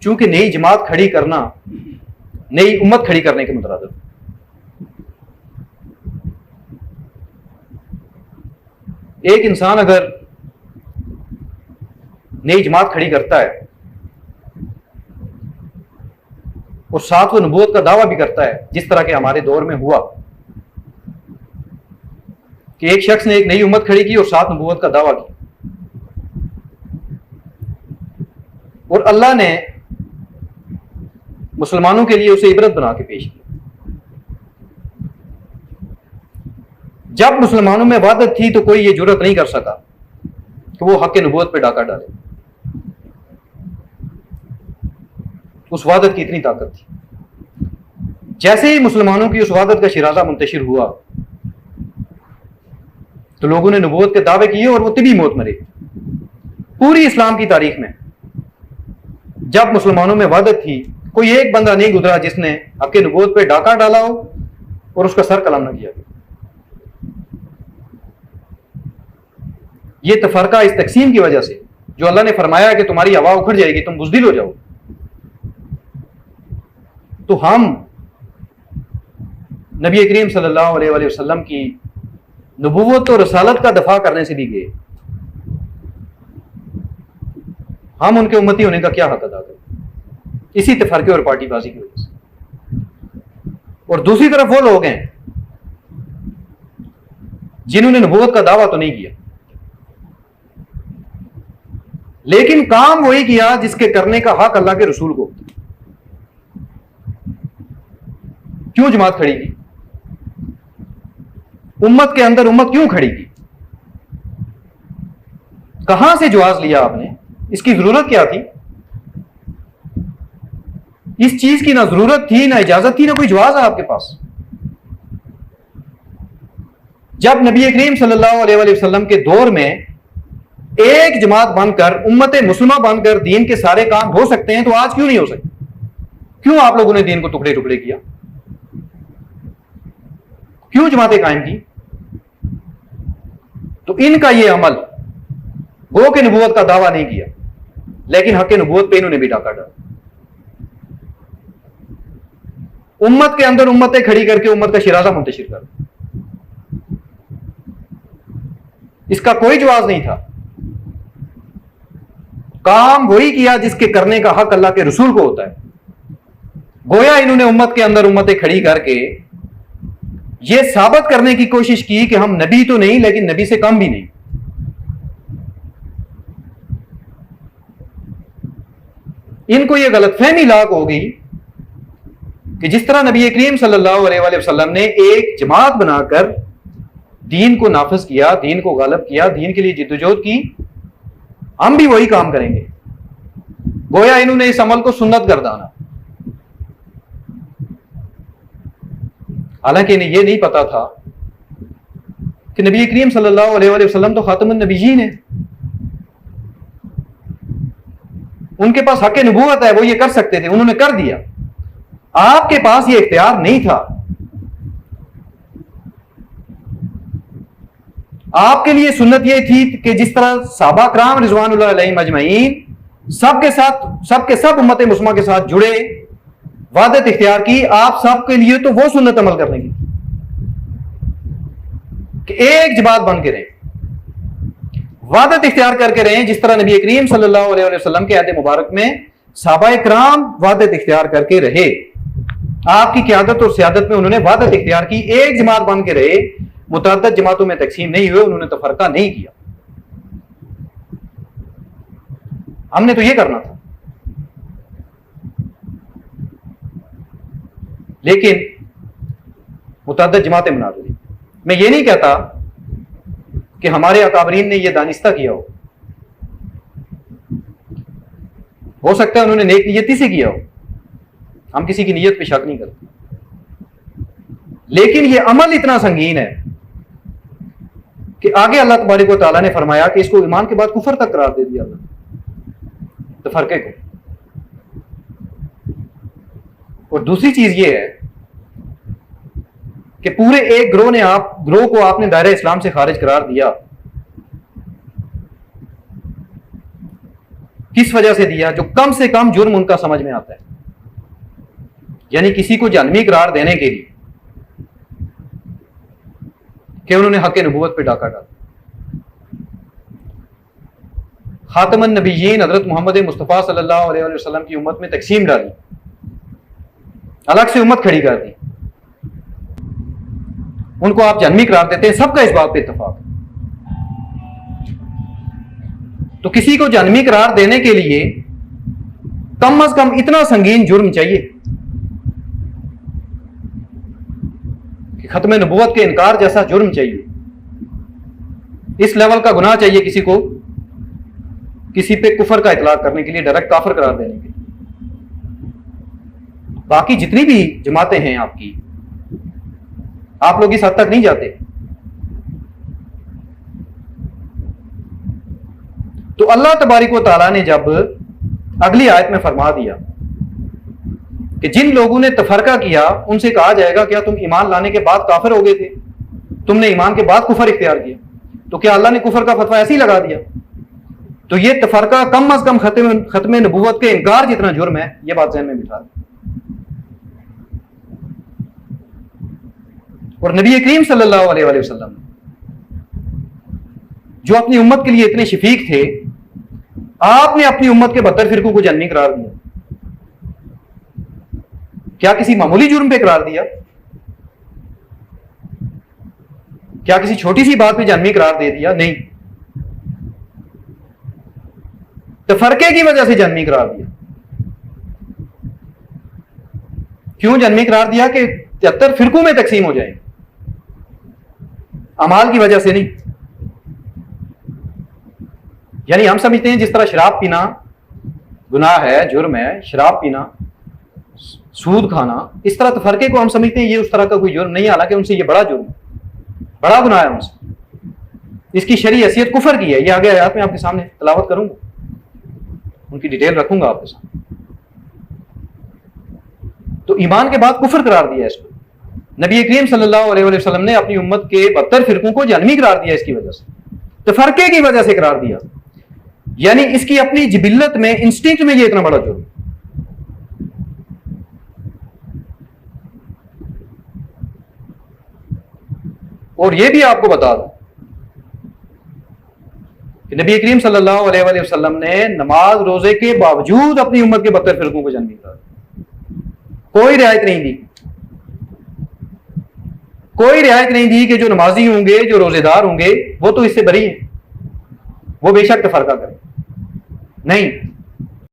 चूंकि नई जमात खड़ी करना नई उम्मत खड़ी करने के मुतरादिफ। एक इंसान अगर नई जमात खड़ी करता है और साथ वो नबूवत का दावा भी करता है, जिस तरह के हमारे दौर में हुआ कि एक शख्स ने एक नई उम्मत खड़ी की और साथ नबूवत का दावा किया, और अल्लाह ने मुसलमानों के लिए उसे इबरत बना के पेश किया। जब मुसलमानों में वहदत थी तो कोई ये जुर्रत नहीं कर सका कि वो हक नबूवत पे डाका डाले। उस वहदत की इतनी ताकत थी। जैसे ही मुसलमानों की उस वहदत का शिराजा मुंतशिर हुआ तो लोगों ने नबूवत के दावे किए और वो तभी मौत मरे। पूरी इस्लाम की तारीख में जब मुसलमानों में वहदत थी, कोई एक बंदा नहीं गुजरा जिसने हक नबूवत पे डाका डाला हो और उसका सर कलम न किया गया। ये तफरका इस तकसीम की वजह से, जो अल्लाह ने फरमाया है कि तुम्हारी हवा उखड़ जाएगी, तुम बुज़दिल हो जाओ, तो हम नबी करीम सल्लल्लाहु अलैहि वसल्लम की नबूवत और रसालत का दफा करने से भी गए। हम उनके उम्मती होने का क्या हक अदा करें इसी तफरके और पार्टीबाजी की वजह से। और दूसरी तरफ वो लोग हैं जिन्होंने नबूवत का दावा तो नहीं किया, लेकिन काम वही किया जिसके करने का हक अल्लाह के रसूल को। क्यों जमात खड़ी की? उम्मत के अंदर उम्मत क्यों खड़ी की? कहां से जवाज लिया आपने? इसकी जरूरत क्या थी? इस चीज की ना जरूरत थी, ना इजाजत थी, ना कोई जवाज है आपके पास। जब नबी करीम सल्लल्लाहु अलैहि वसल्लम के दौर में एक जमात बनकर, उम्मत मुस्लिमा बनकर दीन के सारे काम हो सकते हैं, तो आज क्यों नहीं हो सकते? क्यों आप लोगों ने दीन को टुकड़े टुकड़े किया? क्यों जमातें कायम की? तो इनका यह अमल, गो के नबूवत का दावा नहीं किया, लेकिन हक नबूवत पे इन्होंने भी डाका डाला। उम्मत के अंदर उम्मतें खड़ी करके उम्मत का शिराजा मुंतशिर कर, इसका कोई जवाब नहीं था। काम वही किया जिसके करने का हक अल्लाह के रसूल को होता है। गोया इन्होंने उम्मत के अंदर उम्मतें खड़ी करके यह साबित करने की कोशिश की कि हम नबी तो नहीं, लेकिन नबी से कम भी नहीं। इनको यह गलतफहमी लाक हो गई कि जिस तरह नबी करीम सल्लल्लाहु अलैहि वसल्लम ने एक जमात बनाकर दीन को नाफिज किया, दीन को गालिब किया, दीन के लिए जिद्दोजहद की, हम भी वही काम करेंगे। गोया इन्होंने इस अमल को सुन्नत गर्दाना। हालांकि इन्हें यह नहीं पता था कि नबी करीम सल्लल्लाहु अलैहि वसल्लम तो खातमुन नबीयीन है, उनके पास हक नबूवत है, वो ये कर सकते थे, उन्होंने कर दिया। आपके पास ये इख्तियार नहीं था। आपके लिए सुन्नत ये थी कि जिस तरह सहाबा कराम रिज़वानुल्लाह अलैहिम अजमईन सबके सब उम्मत मुस्लिमा के साथ जुड़े, वादत इख्तियार की, आप सबके लिए तो वो सुन्नत अमल करने की कि एक जमात बन के रहे, वादत इख्तियार करके रहे, जिस तरह नबी करीम सल्लल्लाहु अलैहि वसल्लम के अहद मुबारक में सहाबा कराम वादत इख्तियार करके रहे। आपकी क़यादत और सियादत में उन्होंने वादत इख्तियार की, एक जमात बन के रहे, मुतअद्दिद जमातों में तकसीम नहीं हुए, उन्होंने तफरका नहीं किया। हमने तो यह करना था। लेकिन मुतअद्दिद जमातें बना दी। मैं ये नहीं कहता कि हमारे अकाबरीन ने यह दानिस्ता किया हो सकता है उन्होंने नेक नियति से किया हो, हम किसी की नीयत पे शक नहीं करते, लेकिन यह अमल इतना संगीन है कि आगे अल्लाह तबारक व तआला ने फरमाया कि इसको ईमान के बाद कुफर तक करार दे दिया अल्लाह, तो फर्क को। और दूसरी चीज यह है कि पूरे एक ग्रोह को आपने दायरा इस्लाम से खारिज करार दिया किस वजह से दिया? जो कम से कम जुर्म उनका समझ में आता है, यानी किसी को जहन्नमी करार देने के लिए कि उन्होंने हक नबूवत पे डाका डाला। खातमुन नबीयीन हजरत मोहम्मद मुस्तफ़ा सल्लल्लाहु अलैहि वसल्लम की उम्मत में तकसीम डाली, अलग से उम्मत खड़ी कर दी, उनको आप जहन्नमी करार देते हैं, सबका इस बात पे इत्तेफाक है। तो किसी को जहन्नमी करार देने के लिए कम अज कम इतना संगीन जुर्म चाहिए कि खत्म नबूवत के इनकार जैसा जुर्म चाहिए, इस लेवल का गुनाह चाहिए किसी को, किसी पे कुफर का इतलाक करने के लिए, डायरेक्ट काफिर करार देने के लिए। बाकी जितनी भी जमातें हैं आपकी, आप लोग इस हद तक नहीं जाते। तो अल्लाह तबारिक व तआला ने जब अगली आयत में फरमा दिया कि जिन लोगों ने तफरका किया उनसे कहा जाएगा क्या तुम ईमान लाने के बाद काफिर हो गए थे, तुमने ईमान के बाद कुफर इख्तियार किया, तो क्या अल्लाह ने कुफर का फतवा ऐसे ही लगा दिया? तो ये तफरका कम अज कम खत्म नबूवत के इनकार जितना जुर्म है, ये बात ज़हन में बिठा दें। और नबी करीम सल्लल्लाहु अलैहि वसल्लम जो अपनी उम्मत के लिए इतने शफीक थे, आपने अपनी उम्मत के 72 फिरकों को जन्नती करार दिया। क्या किसी मामूली जुर्म पे करार दिया? क्या किसी छोटी सी बात पे जन्नती करार दे दिया? नहीं, तफरके की वजह से जन्नती करार दिया। क्यों जन्नती करार दिया? कि 73 फिरकों में तकसीम हो जाए, अमाल की वजह से नहीं। यानी हम समझते हैं जिस तरह शराब पीना गुनाह है, जुर्म है, शराब पीना, सूद खाना, इस तरह तफरके को हम समझते हैं ये उस तरह का कोई जुर्म नहीं, हालांकि उनसे ये बड़ा जुर्म, बड़ा गुनाह है उनसे। इसकी शरई हैसियत कुफर की है। ये आगे आयत में आपके सामने तलावत करूंगा, उनकी डिटेल रखूंगा आपके सामने। तो ईमान के बाद कुफर करार दिया इसको। नबी करीम सल्लल्लाहु अलैहि वसल्लम ने अपनी उम्मत के 72 फिरकों को जहन्नमी करार दिया, इसकी वजह से, तफरके की वजह से करार दिया। यानी इसकी अपनी जिबिल्लत में, इंस्टिंक्ट में ये इतना बड़ा जुर्म। और ये भी आपको बता दूं कि नबी करीम सल्लल्लाहु अलैहि वसल्लम ने नमाज रोजे के बावजूद अपनी उम्मत के 72 फिरकों को जन्नती करार दिया। कोई रियायत नहीं दी, कोई रियायत नहीं दी कि जो नमाजी होंगे, जो रोजेदार होंगे, वो तो इससे बरी है, वो बेशक तफरका करें। नहीं,